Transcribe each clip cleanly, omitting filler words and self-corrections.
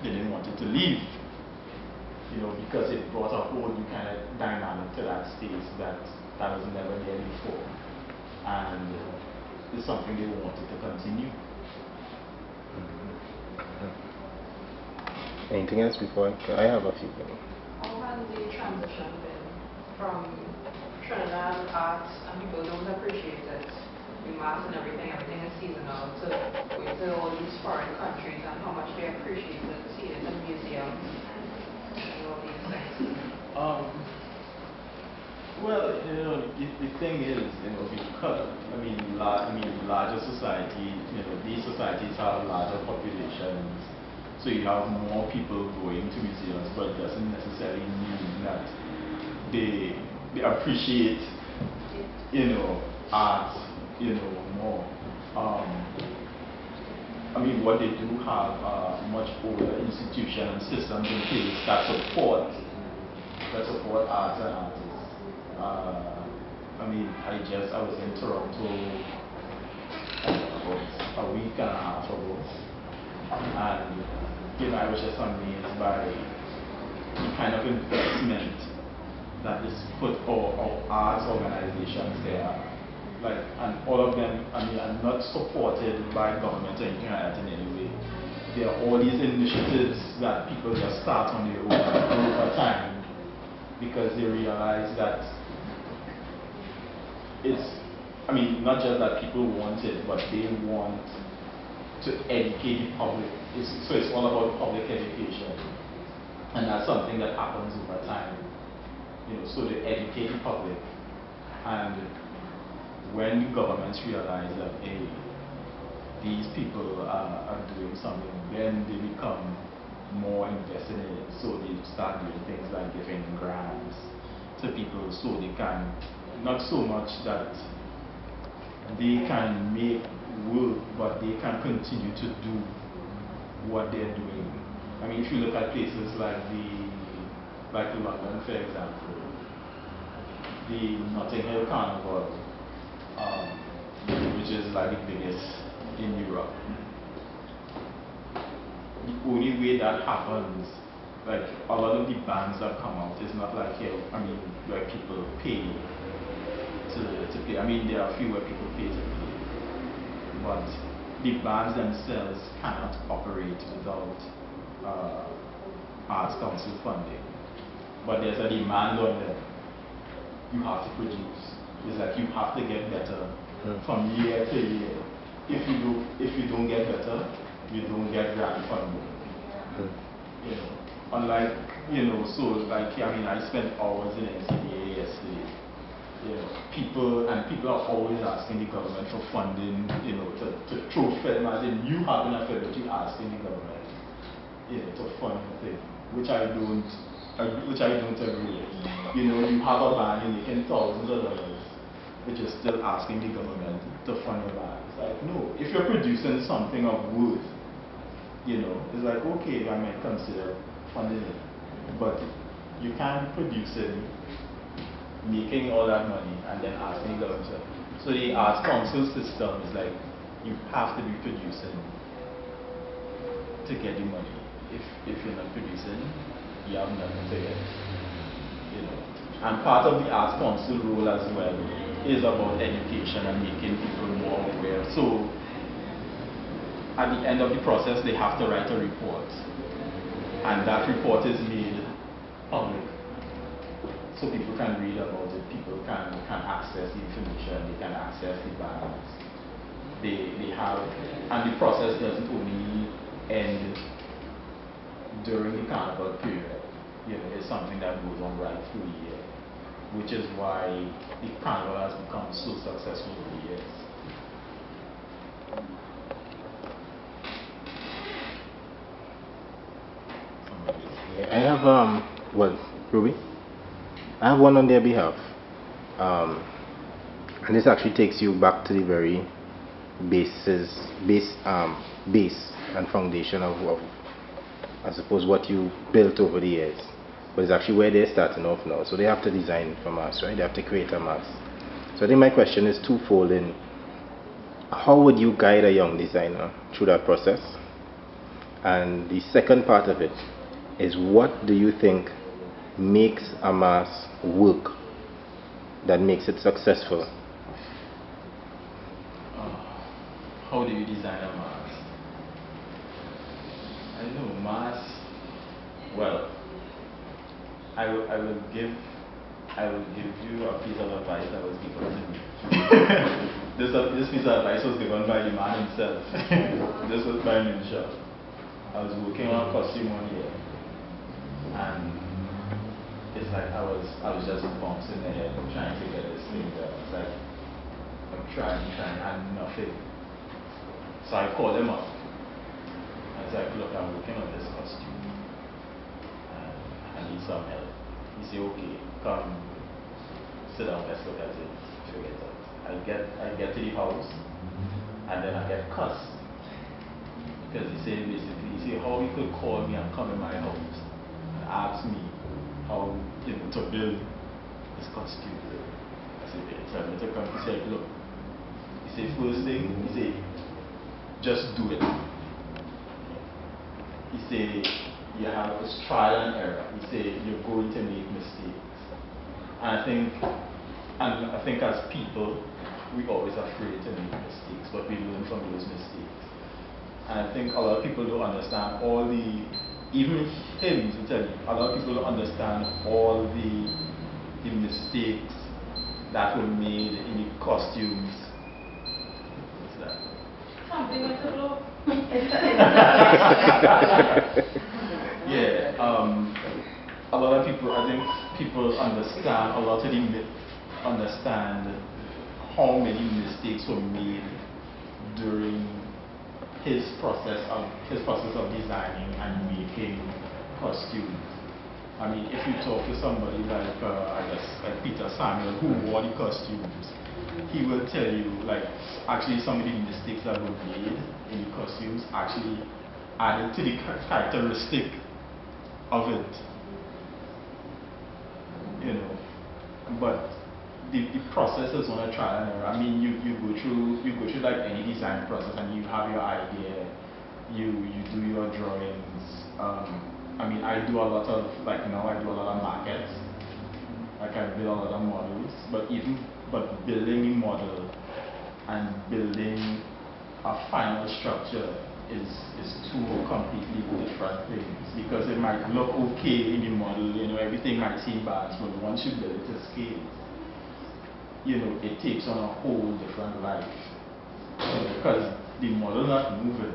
they didn't want it to leave. You know, because it brought a whole new kind of dynamic to that space that was never there before, and it's something they wanted to continue. Anything else before I have a few things. How has the transition been from Trinidad arts, and people don't appreciate it, the mass and everything is seasonal, to going to all these foreign countries, and how much they appreciate it, see it in museums and all these things? Well, you know, the thing is, you know, because larger society, you know, these societies have larger populations, so you have more people going to museums, but it doesn't necessarily mean that they appreciate, you know, art, you know, more. I mean, what they do have much older institutions and systems in place that support arts and artists. I mean, I was in Toronto about a week and a half ago, and you know, I was just amazed by the kind of investment that is put for arts organizations there. Like, and all of them, I mean, are not supported by government or anything like that in any way. There are all these initiatives that people just start on their own over time, because they realize that it's, I mean, not just that people want it, but they want to educate the public. So it's all about public education. And that's something that happens over time. You know, so they educate the public. And when the governments realize that, hey, these people are doing something, then they become more invested in it. So they start doing things like giving grants to people so they can, not so much that they can make work, but they can continue to do what they're doing. I mean, if you look at places like London, for example, the Notting Hill Carnival, which is like the biggest in Europe. The only way that happens, like a lot of the bands that come out, is not like here, I mean, where people pay to play. I mean, there are a few where people pay to play, but the bands themselves cannot operate without Arts Council funding. But there's a demand on them. You have to produce. It's like you have to get better from year to year. If you don't get better, you don't get grant funding. You know, unlike, you know, so like, I mean, I spent hours in NCBA yesterday. You know, people are always asking the government for funding, you know, to throw film, as in you having a film, but you asking the government, you know, to fund the thing, which I don't agree with. You know, you have a band, you're making thousands of dollars, but you're still asking the government to fund your band. It's like, no, if you're producing something of worth, you know, it's like, okay, I might consider funding it, but you can't be producing, making all that money, and then asking the government. So the Arts Council system is like, you have to be producing to get the money. If you're not producing, you have nothing to get. You know, and part of the Arts Council role as well is about education and making people more aware. So at the end of the process, they have to write a report, and that report is made public, so people can read about it. People can access the information. They can access the bands. They have, and the process doesn't only end during the carnival period. You know, it's something that goes on right through the year, which is why the carnival has become so successful over the years. I have well, Ruby, I have one on their behalf, and this actually takes you back to the very base and foundation of I suppose what you built over the years, but it's actually where they're starting off now. So they have to design from us, right? They have to create a mass. So I think my question is twofold in how would you guide a young designer through that process? And the second part of it is, what do you think makes a mask work, that makes it successful? How do you design a mask? I don't know, mask. Well, I will give you a piece of advice that was given to me. This piece of advice was given by the man himself. This was by himself. I was working on a costume one year, and it's like I was just bouncing the head trying to get this thing done. It's like I'm trying, and nothing. So I called him up. I was like, look, I'm working on this costume, and I need some help. He said, okay, come sit down, let's look at it, figure it out. I get to the house, and then I get cussed. Because he said basically, how you could call me and come in my house and ask me how to build this costume. I said, tell me to come. He said, look, he said, first thing, he said, just do it. He said, you have this trial and error. He said, you're going to make mistakes. And I think as people, we're always afraid to make mistakes, but we learn from those mistakes. And I think a lot of people don't understand even him to tell you, a lot of people don't understand all the mistakes that were made in the costumes. What's that? Something with the look. Yeah, a lot of people, I think people understand, a lot of them understand how many mistakes were made during his process of designing and making costumes. I mean, if you talk to somebody like like Peter Samuel, who wore the costumes, he will tell you, like, actually some of the mistakes that were made in the costumes actually added to the characteristic of it, But the process is on a trial and error. I mean, you go through like any design process, and you have your idea, you do your drawings. I mean, I do a lot of, like now I do a lot of maquettes. Like I build a lot of models, but building a model and building a final structure is two completely different things, because it might look okay in the model, everything might seem bad, but once you build it to scale, it takes on a whole different life, because the model not moving.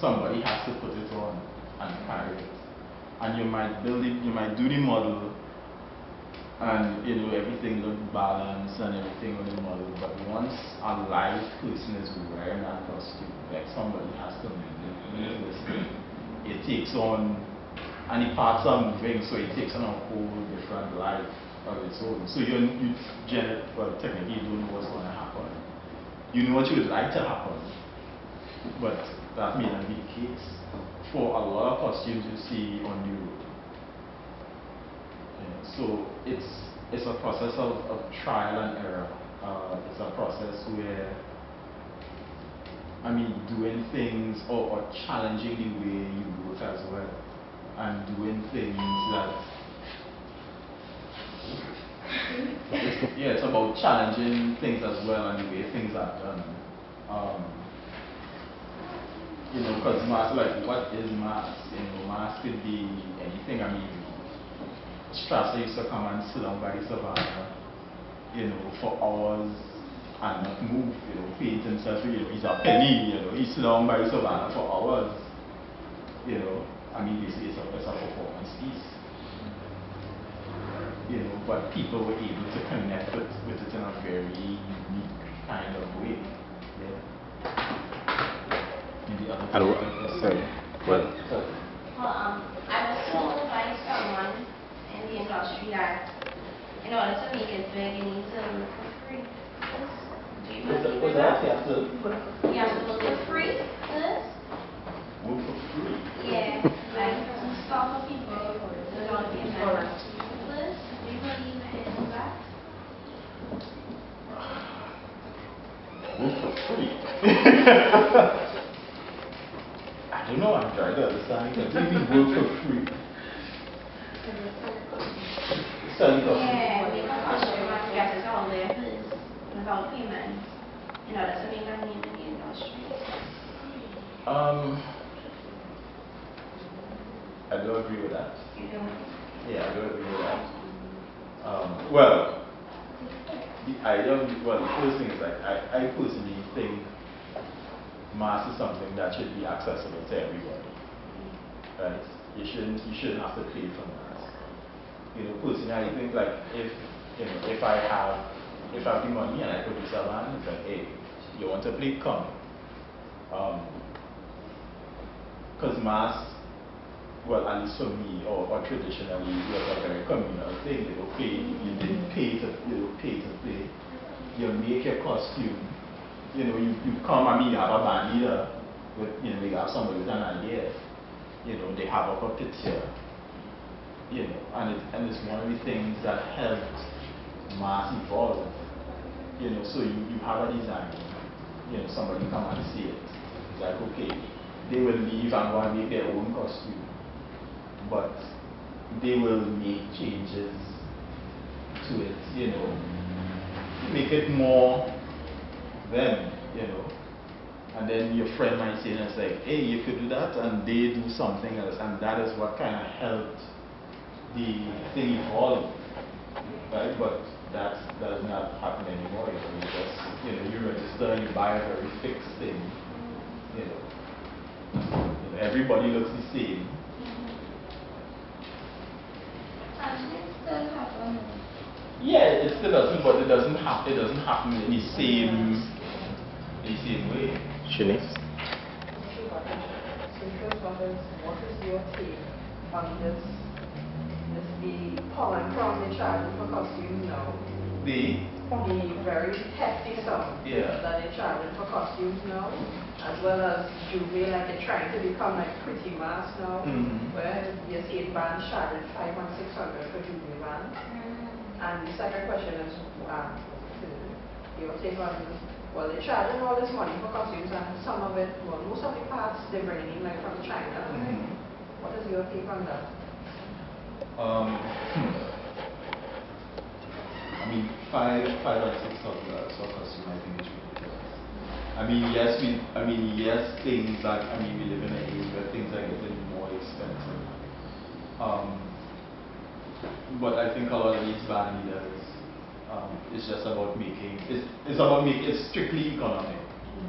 Somebody has to put it on and carry it, and you might do the model, and everything look balanced and everything on the model, but once a live person is wearing that costume, like somebody has to move this thing, it takes on, and the parts are moving, so it takes on a whole different life of its own. So technically you don't know what's going to happen. You know what you would like to happen, but that may not be the case for a lot of costumes you see on the road. So it's a process of trial and error. It's a process where, I mean, doing things or challenging the way you work as well, and doing things that it's about challenging things as well and the way things are done. Because mask, like, what is mask? Mask could be anything. I mean, Strasser used to come and sit down by the savannah, for hours and not move, paint himself, he's a penny, he sit down by the savannah for hours, I mean, basically it's a performance piece, but people were able to connect with it in a very unique kind of way. Maybe other sorry. Well, I was told by someone in the industry that in order to make it big, you need to work for free. Do you believe in that? You have to work for free for this? Work for free? Yeah, like start for people in order to be investors. Do you believe in that? Work for free? I don't know, I'm trying to understand. You can really work for free. Selling costumes. Yeah, make a costume and get it all there, please, without payment. You know, that's a big name in the industry. I do agree with that. You don't? Yeah, I do agree with that. Well, the first thing is like, I personally think mass is something that should be accessible to everybody. Right? You shouldn't have to pay for mass. Personally, I think like if I have the money and I produce a band, it's like, hey, you want to play? Come. Because mass, well, at least for me, or traditionally, it was a very communal thing. You didn't pay to play. You make your costume. You come, you have a band leader, with, you have somebody with an idea. They have up a picture. And it's one of the things that helped mass evolve. So you have a design. Somebody come and see it. It's like, okay, they will leave and go and make their own costume. But they will make changes to it, to make it more them, And then your friend might say, and it's like, hey, you could do that, and they do something else, and that is what kind of helped the thing evolve, right? But that does not happen anymore. You register, you buy a very fixed thing, everybody looks the same. Still happen. Yeah, it still doesn't, but it doesn't happen in the same way. Shanice? What is your take on this the Paul and Crown they charge for costumes now? The very hefty sum that they charge for costumes now, as well as Juve, like they're trying to become like pretty mass now, where you see bands charging 500 and 600 for Juve band. And the second question is, your take on, well, they're charging all this money for costumes, and some of it, well, most of the parts they're bringing in like from China. What is your take on that? $5,000 or $6,000 for costume, I think it's ridiculous. Yes, things like, we live in an age where things are getting more expensive. But I think a lot of these band leaders, it's just about it's strictly economic.